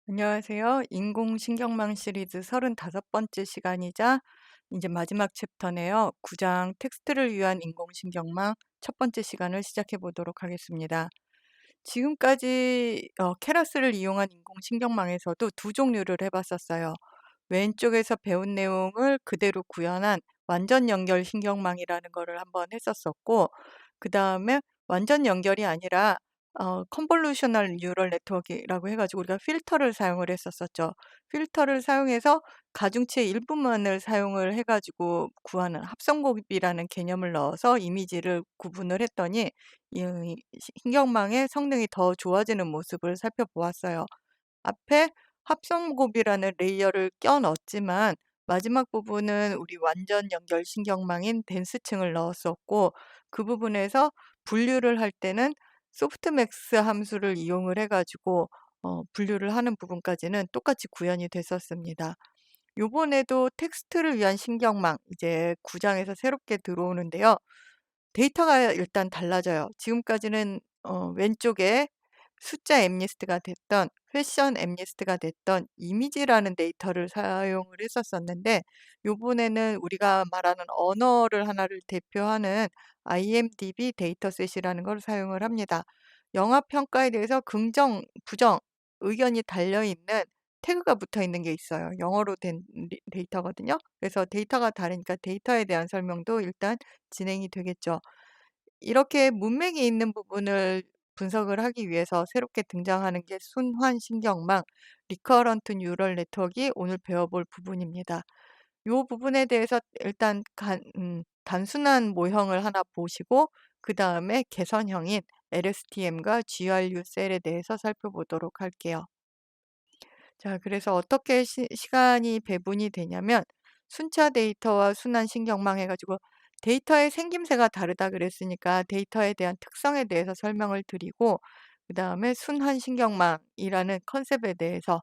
안녕하세요. 인공신경망 시리즈 35번째 시간이자 이제 마지막 챕터네요. 9장 텍스트를 위한 인공신경망 첫 번째 시간을 시작해 보도록 하겠습니다. 지금까지 케라스를 이용한 인공신경망에서도 두 종류를 해봤었어요. 왼쪽에서 배운 내용을 그대로 구현한 완전 연결 신경망이라는 거를 한번 했었었고, 그 다음에 완전 연결이 아니라 컨볼루셔널 뉴럴 네트워크라고 해가지고 우리가 필터를 사용을 했었었죠. 필터를 사용해서 가중치의 일부만을 사용을 해가지고 구하는 합성곱이라는 개념을 넣어서 이미지를 구분을 했더니 이 신경망의 성능이 더 좋아지는 모습을 살펴보았어요. 앞에 합성곱이라는 레이어를 껴 넣었지만 마지막 부분은 우리 완전 연결 신경망인 덴스층을 넣었었고, 그 부분에서 분류를 할 때는 소프트맥스 함수를 이용을 해가지고 분류를 하는 부분까지는 똑같이 구현이 됐었습니다. 요번에도 텍스트를 위한 신경망 이제 9장에서 새롭게 들어오는데요. 데이터가 일단 달라져요. 지금까지는 왼쪽에 숫자 엠리스트가 됐던 패션 엠리스트가 됐던 이미지라는 데이터를 사용을 했었었는데, 요번에는 우리가 말하는 언어를 하나를 대표하는 IMDb 데이터셋이라는 걸 사용을 합니다. 영화 평가에 대해서 긍정, 부정 의견이 달려 있는 태그가 붙어 있는 게 있어요. 영어로 된 데이터거든요. 그래서 데이터가 다르니까 데이터에 대한 설명도 일단 진행이 되겠죠. 이렇게 문맥이 있는 부분을 분석을 하기 위해서 새롭게 등장하는 게 순환 신경망, 리커런트 뉴럴 네트워크가 오늘 배워볼 부분입니다. 이 부분에 대해서 일단 단순한 모형을 하나 보시고 그 다음에 개선형인 LSTM과 GRU 셀에 대해서 살펴보도록 할게요. 자, 그래서 어떻게 시간이 배분이 되냐면 순차 데이터와 순환 신경망 해가지고 데이터의 생김새가 다르다 그랬으니까 데이터에 대한 특성에 대해서 설명을 드리고, 그 다음에 순환 신경망이라는 컨셉에 대해서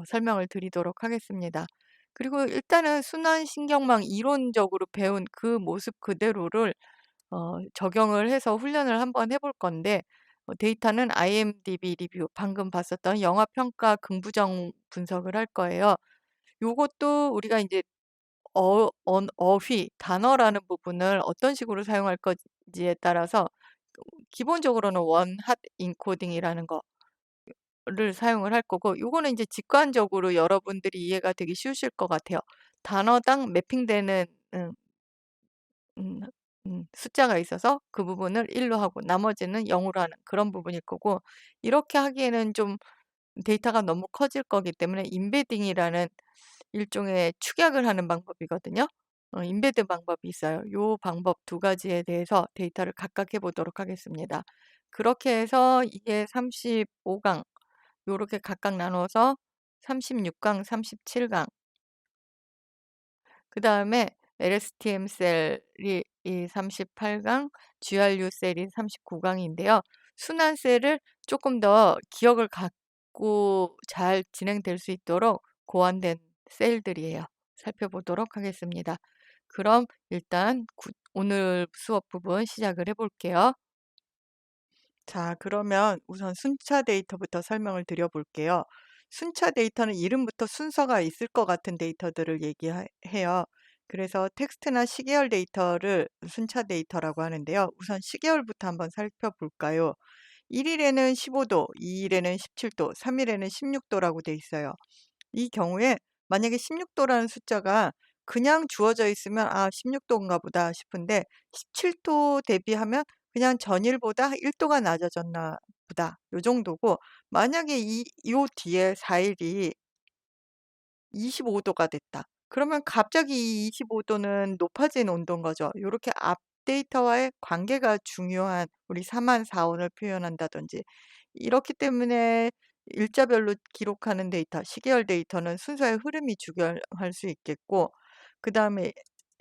설명을 드리도록 하겠습니다. 그리고 일단은 순환 신경망 이론적으로 배운 그 모습 그대로를 적용을 해서 훈련을 한번 해볼 건데, 데이터는 IMDb 리뷰 방금 봤었던 영화 평가 긍부정 분석을 할 거예요. 요것도 우리가 이제 어휘, 단어라는 부분을 어떤 식으로 사용할 건지에 따라서 기본적으로는 원핫 인코딩이라는 거를 사용을 할 거고, 요거는 이제 직관적으로 여러분들이 이해가 되기 쉬우실 것 같아요. 단어당 매핑되는 음 숫자가 있어서 그 부분을 1로 하고 나머지는 0 으로 하는 그런 부분일 거고, 이렇게 하기에는 좀 데이터가 너무 커질 거기 때문에 임베딩이라는 일종의 축약을 하는 방법이거든요. 임베드 방법이 있어요. 요 방법 두 가지에 대해서 데이터를 각각 해 보도록 하겠습니다. 그렇게 해서 이게 35강 요렇게 각각 나눠서 36강, 37강, 그다음에 LSTM 셀이 이 38강, GRU 셀이 39강인데요. 순환 셀을 조금 더 기억을 갖고 잘 진행될 수 있도록 고안된 셀들이에요. 살펴보도록 하겠습니다. 그럼 일단 오늘 수업 부분 시작을 해볼게요. 자, 그러면 우선 순차 데이터부터 설명을 드려볼게요. 순차 데이터는 이름부터 순서가 있을 것 같은 데이터들을 얘기해요. 그래서 텍스트나 시계열 데이터를 순차 데이터라고 하는데요. 우선 시계열부터 한번 살펴볼까요? 1일에는 15도, 2일에는 17도, 3일에는 16도라고 돼 있어요. 이 경우에 만약에 16도라는 숫자가 그냥 주어져 있으면 16도인가 보다 싶은데, 17도 대비하면 그냥 전일보다 1도가 낮아졌나 보다 요 정도고, 만약에 요 뒤에 4일이 25도가 됐다. 그러면 갑자기 이 25도는 높아진 온도인 거죠. 요렇게 앞 데이터와의 관계가 중요한 우리 4만 4온을 표현한다든지, 이렇기 때문에 일자별로 기록하는 데이터, 시계열 데이터는 순서의 흐름이 중요할 수 있겠고, 그다음에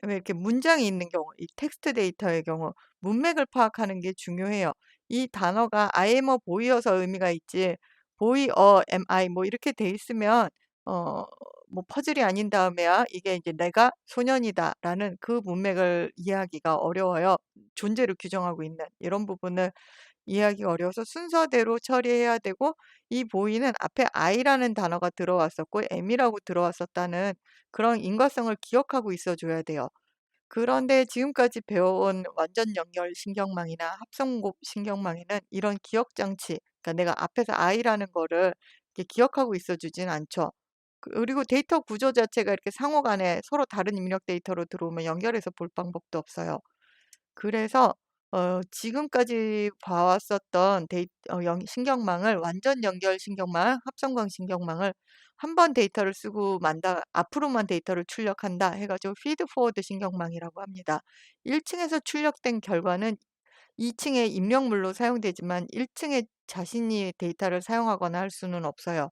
왜 이렇게 문장이 있는 경우, 이 텍스트 데이터의 경우 문맥을 파악하는 게 중요해요. 이 단어가 I am a boy여서 의미가 있지, boy, am I 뭐 이렇게 돼 있으면 어 뭐 퍼즐이 아닌 다음에야 이게 이제 '내가 소년이다.'라는 그 문맥을 이해하기가 어려워요. 존재를 규정하고 있는 이런 부분을 이해하기가 어려워서 순서대로 처리해야 되고, 이 보이는 앞에 I라는 단어가 들어왔었고 M이라고 들어왔었다는 그런 인과성을 기억하고 있어 줘야 돼요. 그런데 지금까지 배워온 완전 연결 신경망이나 합성곱 신경망에는 이런 기억 장치, 그러니까 내가 앞에서 I라는 거를 이렇게 기억하고 있어 주진 않죠. 그리고 데이터 구조 자체가 이렇게 상호 간에 서로 다른 입력 데이터로 들어오면 연결해서 볼 방법도 없어요. 그래서 지금까지 봐왔었던 신경망을 완전 연결 신경망, 합성광 신경망을 한 번 데이터를 쓰고 만다 앞으로만 데이터를 출력한다 해 가지고 피드 포워드 신경망이라고 합니다. 1 층에서 출력된 결과는 2 층의 입력물로 사용되지만 1 층에 자신이 데이터를 사용하거나 할 수는 없어요.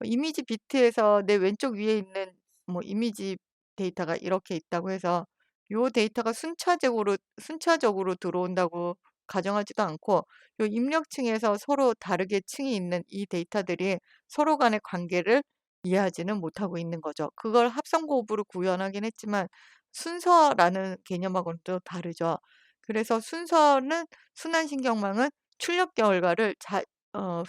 이미지 비트에서 내 왼쪽 위에 있는 뭐 이미지 데이터가 이렇게 있다고 해서 요 데이터가 순차적으로 들어온다고 가정하지도 않고, 요 입력층에서 서로 다르게 층이 있는 이 데이터들이 서로 간의 관계를 이해하지는 못하고 있는 거죠. 그걸 합성고급으로 구현하긴 했지만 순서라는 개념하고는 또 다르죠. 그래서 순환신경망은 출력 결과를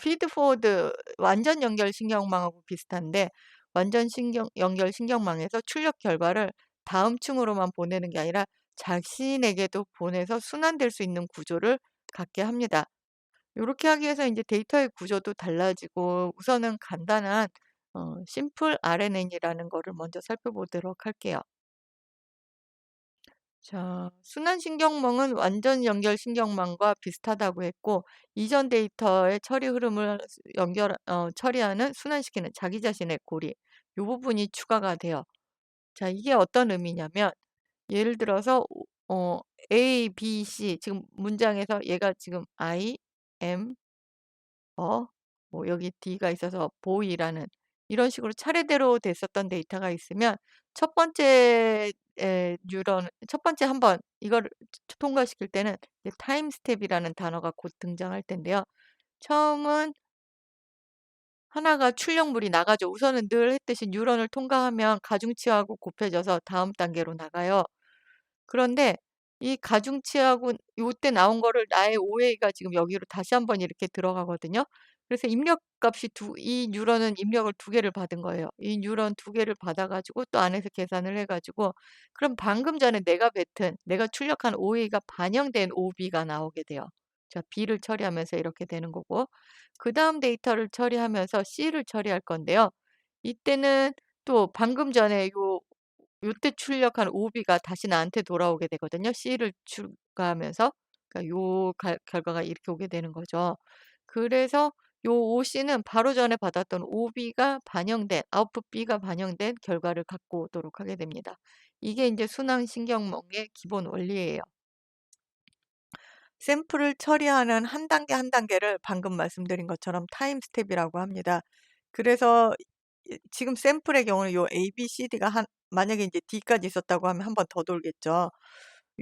피드 포워드 완전 연결 신경망하고 비슷한데, 완전 연결 신경망에서 출력 결과를 다음 층으로만 보내는 게 아니라 자신에게도 보내서 순환될 수 있는 구조를 갖게 합니다. 요렇게 하기 위해서 인제 데이터의 구조도 달라지고, 우선은 간단한 심플 RNN이라는 거를 먼저 살펴보도록 할게요. 자, 순환신경망은 완전 연결 신경망과 비슷하다고 했고, 이전 데이터의 처리 흐름을 처리하는 순환시키는 자기 자신의 고리, 요 부분이 추가가 돼요. 자, 이게 어떤 의미냐면, 예를 들어서 A, B, C 지금 문장에서 얘가 지금 I am 뭐 여기 D가 있어서 boy라는 이런 식으로 차례대로 됐었던 데이터가 있으면, 첫 번째 한 번 이거를 통과시킬 때는 이제 타임 스텝이라는 단어가 곧 등장할 텐데요. 처음은 하나가 출력물이 나가죠. 우선은 늘 했듯이 뉴런을 통과하면 가중치하고 곱해져서 다음 단계로 나가요. 그런데 이 가중치하고 요때 나온 거를 나의 OA가 지금 여기로 다시 한번 이렇게 들어가거든요. 그래서 입력값이 이 뉴런은 입력을 2개를 받은 거예요. 이 뉴런 2개를 받아 가지고 또 안에서 계산을 해 가지고, 그럼 방금 전에 내가 출력한 OA가 반영된 OB가 나오게 돼요. 자, B를 처리하면서 이렇게 되는 거고, 그다음 데이터를 처리하면서 C를 처리할 건데요. 이때는 또 방금 전에 요때 출력한 오비가 다시 나한테 돌아오게 되거든요. C를 추가하면서. 그러니까 요 결과가 이렇게 오게 되는 거죠. 그래서 요 OC는 바로 전에 받았던 OB가 반영된 아웃풋 B가 반영된 결과를 갖고 오도록 하게 됩니다. 이게 인제 순환신경망의 기본 원리예요. 샘플을 처리하는 한 단계 한 단계를 방금 말씀드린 것처럼 타임 스텝이라고 합니다. 그래서 지금 샘플의 경우는 요 A, B, C, D가 만약에 이제 D까지 있었다고 하면 한 번 더 돌겠죠.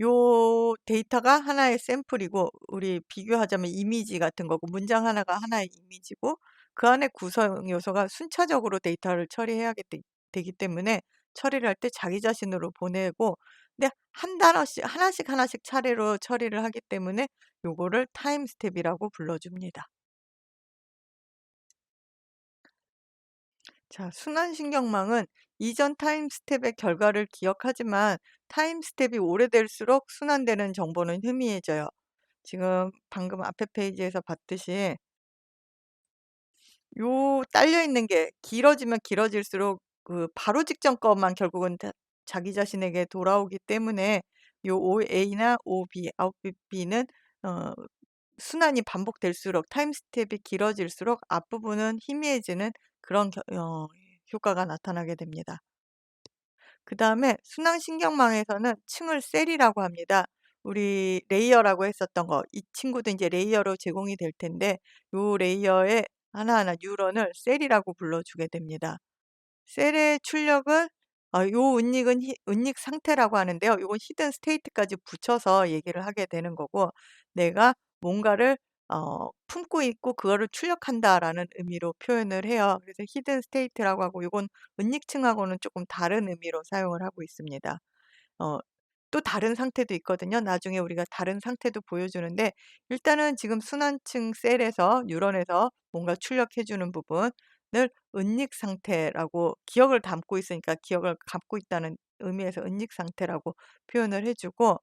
요 데이터가 하나의 샘플이고, 우리 비교하자면 이미지 같은 거고, 문장 하나가 하나의 이미지고, 그 안에 구성 요소가 순차적으로 데이터를 처리해야 되기 때문에 처리를 할 때 자기 자신으로 보내고, 근데 한 단어씩 하나씩 차례로 처리를 하기 때문에 요거를 타임 스텝이라고 불러줍니다. 자, 순환신경망은 이전 타임 스텝의 결과를 기억하지만 타임 스텝이 오래될수록 순환되는 정보는 희미해져요. 지금 방금 앞에 페이지에서 봤듯이 요 딸려 있는 게 길어지면 길어질수록 그 바로 직전 것만 결국은 자기 자신에게 돌아오기 때문에 요 OA나 OB, 아웃풋 B는 어 순환이 반복될수록 타임 스텝이 길어질수록 앞부분은 희미해지는 그런 효과가 나타나게 됩니다. 그다음에 순환신경망에서는 층을 셀이라고 합니다. 우리 레이어라고 했었던 거, 이 친구도 이제 레이어로 제공이 될 텐데, 요 레이어에 하나하나 뉴런을 셀이라고 불러주게 됩니다. 셀의 출력은 요 은닉 상태라고 하는데요. 요건 히든 스테이트까지 붙여서 얘기를 하게 되는 거고, 내가 뭔가를 품고 있고 그거를 출력한다라는 의미로 표현을 해요. 그래서 히든 스테이트라고 하고, 요건 은닉층하고는 조금 다른 의미로 사용을 하고 있습니다. 어 또 다른 상태도 있거든요. 나중에 우리가 다른 상태도 보여주는데 일단은 지금 순환층 셀에서 뉴런에서 뭔가 출력해 주는 부분을 은닉 상태라고 기억을 담고 있으니까 기억을 갖고 있다는 의미에서 은닉 상태라고 표현을 해 주고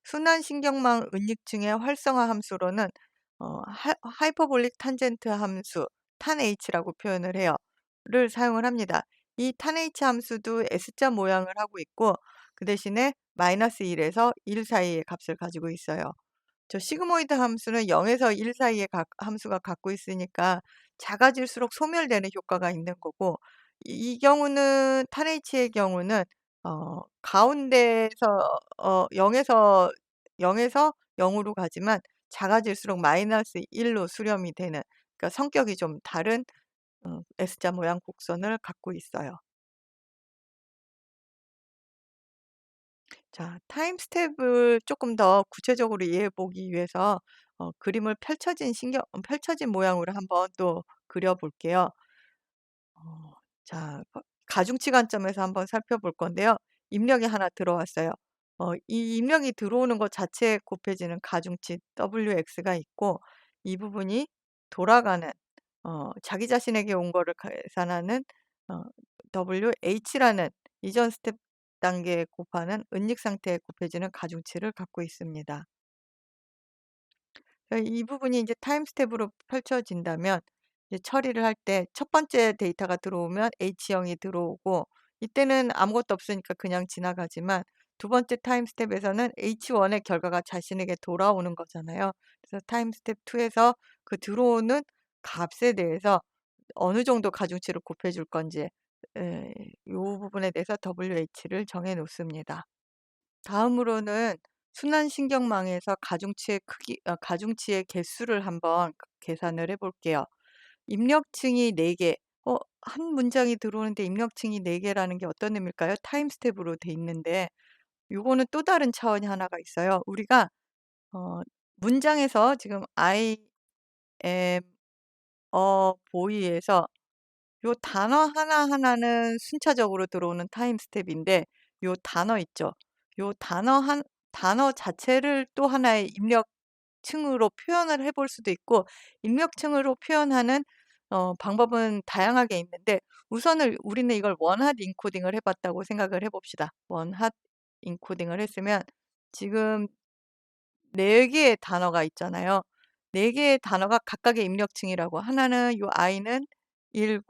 순환신경망 은닉층의 활성화 함수로는 하이퍼볼릭 탄젠트 함수 탄H라고 표현을 해요. 를 사용을 합니다. 이 탄H 함수도 S자 모양을 하고 있고 그 대신에 -1에서 1 사이의 값을 가지고 있어요. 저 시그모이드 함수는 0에서 1 사이의 함수가 갖고 있으니까 작아질수록 소멸되는 효과가 있는 거고 이 경우는 탄H의 경우는 가운데에서 0에서 0으로 가지만 작아질수록 -1로 수렴이 되는 그러니까 성격이 좀 다른 S자 모양 곡선을 갖고 있어요. 자, 타임 스텝을 조금 더 구체적으로 이해해 보기 위해서 그림을 펼쳐진 모양으로 한번 또 그려 볼게요. 자, 가중치 관점에서 한번 살펴볼 건데요. 입력이 하나 들어왔어요. 이 입력이 들어오는 것 자체에 곱해지는 가중치 WX가 있고 이 부분이 돌아가는 자기 자신에게 온 거를 계산하는 어 WH라는 이전 스텝 단계에 곱하는 은닉 상태에 곱해지는 가중치를 갖고 있습니다. 이 부분이 이제 타임 스텝으로 펼쳐진다면 이제 처리를 할 때 첫 번째 데이터가 들어오면 H형이 들어오고 이때는 아무것도 없으니까 그냥 지나가지만 두 번째 타임 스텝에서는 H1의 결과가 자신에게 돌아오는 거잖아요. 그래서 타임 스텝 2에서 그 들어오는 값에 대해서 어느 정도 가중치를 곱해 줄 건지 요 부분에 대해서 WH를 정해 놓습니다. 다음으로는 순환신경망에서 가중치의 개수를 한번 계산을 해 볼게요. 입력층이 4 개. 한 문장이 들어오는데 입력층이 4 개라는 게 어떤 의미일까요? 타임 스텝으로 돼 있는데 요거는 또 다른 차원이 하나가 있어요. 우리가 어 문장에서 지금 I am a boy에서 요 단어 하나하나는 순차적으로 들어오는 타임 스텝인데 요 단어 있죠. 요 단어 자체를 또 하나의 입력층으로 표현을 해볼 수도 있고 입력층으로 표현하는 방법은 다양하게 있는데 우선을 우리는 이걸 원핫 인코딩을 해 봤다고 생각을 해 봅시다. 원핫 인코딩을 했으면 지금 4 개의 단어가 있잖아요. 4 개의 단어가 각각의 입력층이라고 하나는 요 i는 1000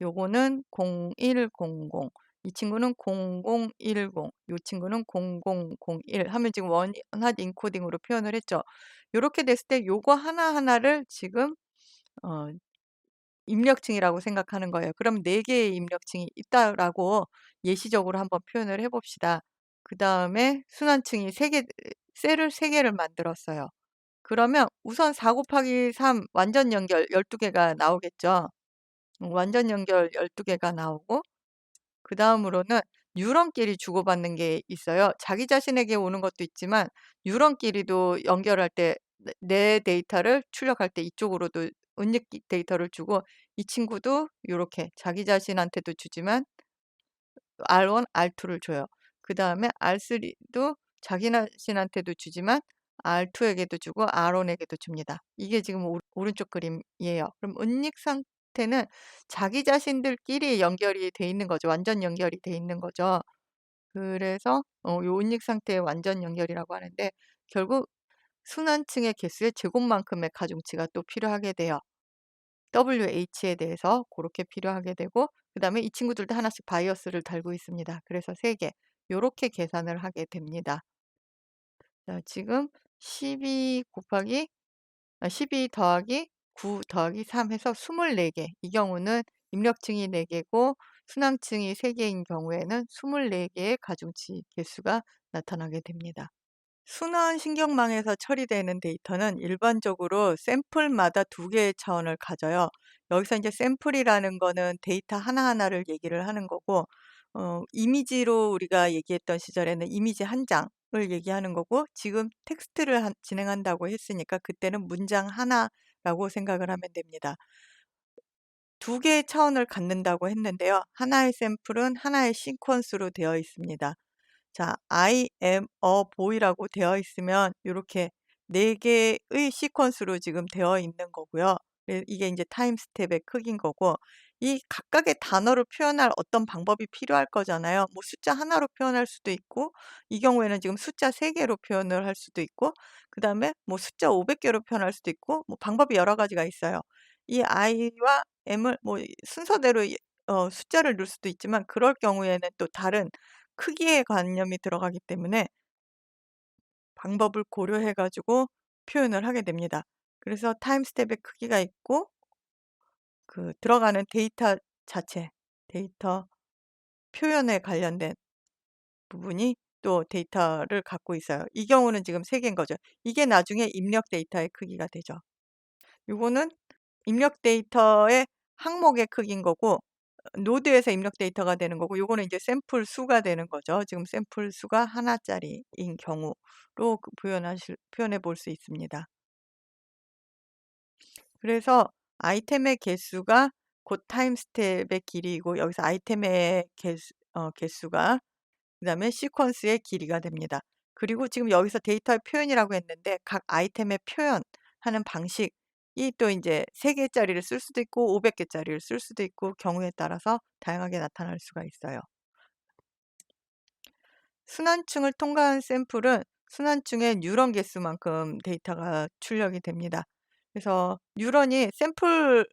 요거는 0100 이 친구는 0010 요 친구는 0001 하면 지금 원핫 인코딩으로 표현을 했죠. 요렇게 됐을 때 요거 하나하나를 지금 어 입력층이라고 생각하는 거예요. 그럼 4 개의 입력층이 있다라고 예시적으로 한번 표현을 해 봅시다. 그다음에 순환층이 3 개 셀을 3 개를 만들었어요. 그러면 우선 4 곱하기 3 완전 연결 12 개가 나오겠죠. 완전 연결 12 개가 나오고 그다음으로는 뉴런끼리 주고받는 게 있어요. 자기 자신에게 오는 것도 있지만 뉴런끼리도 연결할 때 내 데이터를 출력할 때 이쪽으로도 은닉 데이터를 주고 이 친구도 요렇게 자기 자신한테도 주지만 R1, R2를 줘요. 그다음에 R3도 자기 자신한테도 주지만 R2에게도 주고 R1에게도 줍니다. 이게 지금 오른쪽 그림이에요. 그럼 은닉 상태는 자기 자신들끼리 연결이 돼 있는 거죠. 완전 연결이 돼 있는 거죠. 그래서 요 은닉 상태의 완전 연결이라고 하는데 결국 순환층의 개수의 제곱만큼의 가중치가 또 필요하게 돼요. WH에 대해서 그렇게 필요하게 되고 그다음에 이 친구들도 하나씩 바이어스를 달고 있습니다. 그래서 3 개. 요렇게 계산을 하게 됩니다. 자, 지금 12 곱하기 12 더하기 9 더하기 3 해서 24 개. 이 경우는 입력층이 4 개고 순항층이 3 개인 경우에는 24 개의 가중치 개수가 나타나게 됩니다. 순환 신경망에서 처리되는 데이터는 일반적으로 샘플마다 2 개의 차원을 가져요. 여기서 이제 샘플이라는 거는 데이터 하나하나를 얘기를 하는 거고 이미지로 우리가 얘기했던 시절에는 이미지 한 장을 얘기하는 거고 지금 텍스트를 진행한다고 했으니까 그때는 문장 하나라고 생각을 하면 됩니다. 2 개의 차원을 갖는다고 했는데요. 하나의 샘플은 하나의 시퀀스로 되어 있습니다. 자, I am a boy라고 되어 있으면 요렇게 4개의 시퀀스로 지금 되어 있는 거고요. 이게 이제 타임 스텝의 크기인 거고, 이 각각의 단어를 표현할 어떤 방법이 필요할 거잖아요. 뭐 숫자 하나로 표현할 수도 있고, 이 경우에는 지금 숫자 3개로 표현을 할 수도 있고, 그다음에 뭐 숫자 500개로 표현할 수도 있고, 뭐 방법이 여러 가지가 있어요. 이 I와 M을 뭐 순서대로 숫자를 넣을 수도 있지만, 그럴 경우에는 또 다른 크기의 관념이 들어가기 때문에 방법을 고려해 가지고 표현을 하게 됩니다. 그래서 타임 스텝의 크기가 있고, 그 들어가는 데이터 자체, 데이터 표현에 관련된 부분이 또 데이터를 갖고 있어요. 이 경우는 지금 3 개인 거죠. 이게 나중에 입력 데이터의 크기가 되죠. 요거는 입력 데이터의 항목의 크기인 거고, 노드에서 입력 데이터가 되는 거고, 요거는 이제 샘플 수가 되는 거죠. 지금 샘플 수가 하나 짜리인 경우로 표현해 볼 수 있습니다. 그래서 아이템의 개수가 곧 타임 스텝의 길이이고, 여기서 아이템의 개수가 그다음에 시퀀스의 길이가 됩니다. 그리고 지금 여기서 데이터의 표현이라고 했는데, 각 아이템의 표현하는 방식이 또 이제 3 개짜리를 쓸 수도 있고 500 개짜리를 쓸 수도 있고, 경우에 따라서 다양하게 나타날 수가 있어요. 순환층을 통과한 샘플은 순환층의 뉴런 개수만큼 데이터가 출력이 됩니다. 그래서 뉴런이 샘플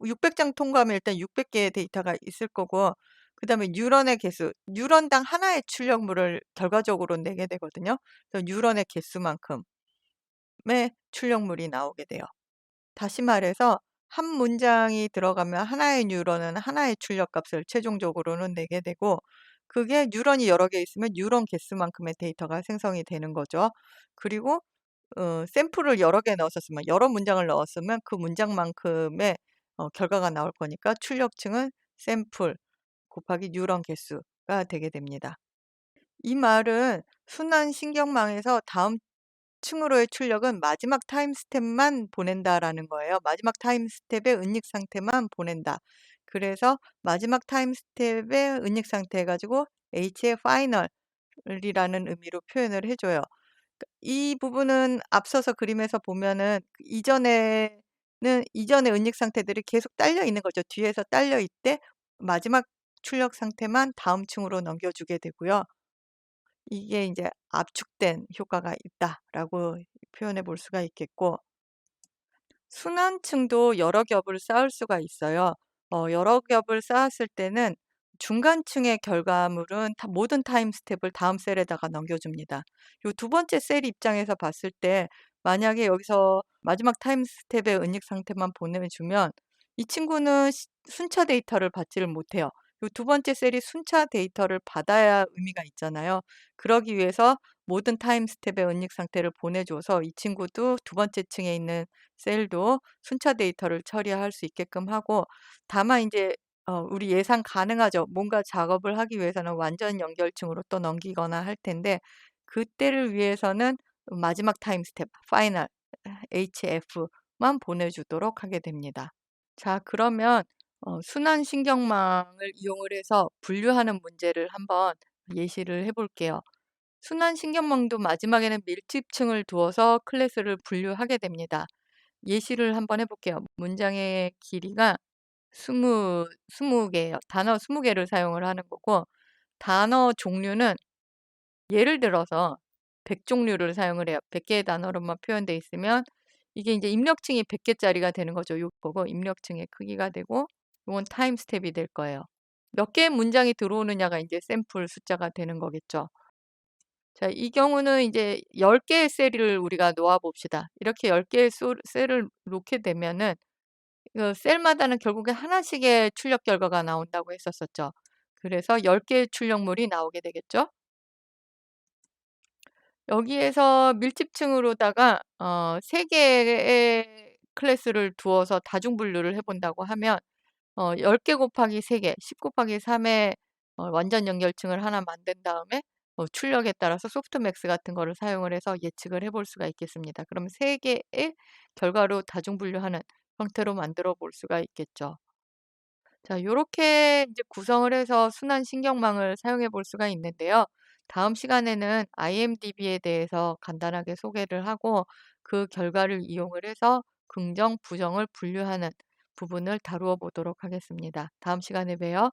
600장 통과하면 일단 600개의 데이터가 있을 거고, 그다음에 뉴런의 개수, 뉴런당 하나의 출력물을 결과적으로 내게 되거든요. 그래서 뉴런의 개수만큼의 출력물이 나오게 돼요. 다시 말해서 한 문장이 들어가면 하나의 뉴런은 하나의 출력값을 최종적으로는 내게 되고, 그게 뉴런이 여러 개 있으면 뉴런 개수만큼의 데이터가 생성이 되는 거죠. 그리고 샘플을 여러 개 넣었으면, 여러 문장을 넣었으면 그 문장만큼의 결과가 나올 거니까 출력층은 샘플 곱하기 뉴런 개수가 되게 됩니다. 이 말은 순환 신경망에서 다음 층으로의 출력은 마지막 타임 스텝만 보낸다라는 거예요. 마지막 타임 스텝의 은닉 상태만 보낸다. 그래서 마지막 타임 스텝의 은닉 상태 해 가지고 H의 파이널이라는 의미로 표현을 해 줘요. 이 부분은 앞서서 그림에서 보면은 이전의 은닉 상태들이 계속 딸려 있는 거죠. 뒤에서 딸려 있되 마지막 출력 상태만 다음 층으로 넘겨주게 되고요. 이게 이제 압축된 효과가 있다라고 표현해 볼 수가 있겠고, 순환층도 여러 겹을 쌓을 수가 있어요. 여러 겹을 쌓았을 때는 중간층의 결과물은 모든 타임 스텝을 다음 셀에다가 넘겨줍니다. 요 두 번째 셀 입장에서 봤을 때, 만약에 여기서 마지막 타임 스텝의 은닉 상태만 보내주면 이 친구는 순차 데이터를 받지를 못해요. 요 두 번째 셀이 순차 데이터를 받아야 의미가 있잖아요. 그러기 위해서 모든 타임 스텝의 은닉 상태를 보내줘서 이 친구도 두 번째 층에 있는 셀도 순차 데이터를 처리할 수 있게끔 하고, 다만 이제 우리 예상 가능하죠. 뭔가 작업을 하기 위해서는 완전 연결층으로 또 넘기거나 할 텐데, 그때를 위해서는 마지막 타임 스텝 파이널 HF만 보내주도록 하게 됩니다. 자, 그러면 순환 신경망을 이용을 해서 분류하는 문제를 한번 예시를 해 볼게요. 순환 신경망도 마지막에는 밀집층을 두어서 클래스를 분류하게 됩니다. 예시를 한번 해 볼게요. 문장의 길이가 20 개예요. 단어 20 개를 사용을 하는 거고, 단어 종류는 예를 들어서 100 종류를 사용을 해요. 100 개의 단어로만 표현돼 있으면 이게 이제 입력층이 100 개짜리가 되는 거죠. 요거고 입력층의 크기가 되고, 요건 타임 스텝이 될 거예요. 몇 개의 문장이 들어오느냐가 이제 샘플 숫자가 되는 거겠죠. 자, 이 경우는 이제 10 개의 셀을 우리가 놓아 봅시다. 이렇게 10 개의 셀을 놓게 되면은 그 셀마다는 결국에 하나씩의 출력 결과가 나온다고 했었었죠. 그래서 10 개의 출력물이 나오게 되겠죠. 여기에서 밀집층으로다가 3 개의 클래스를 두어서 다중 분류를 해 본다고 하면 10개 곱하기 3 개, 10 곱하기 3의 완전 연결층을 하나 만든 다음에 출력에 따라서 소프트맥스 같은 거를 사용을 해서 예측을 해볼 수가 있겠습니다. 그럼 3 개의 결과로 다중 분류하는 형태로 만들어 볼 수가 있겠죠. 자, 요렇게 이제 구성을 해서 순환 신경망을 사용해 볼 수가 있는데요. 다음 시간에는 IMDb에 대해서 간단하게 소개를 하고 그 결과를 이용을 해서 긍정, 부정을 분류하는 부분을 다루어 보도록 하겠습니다. 다음 시간에 봬요.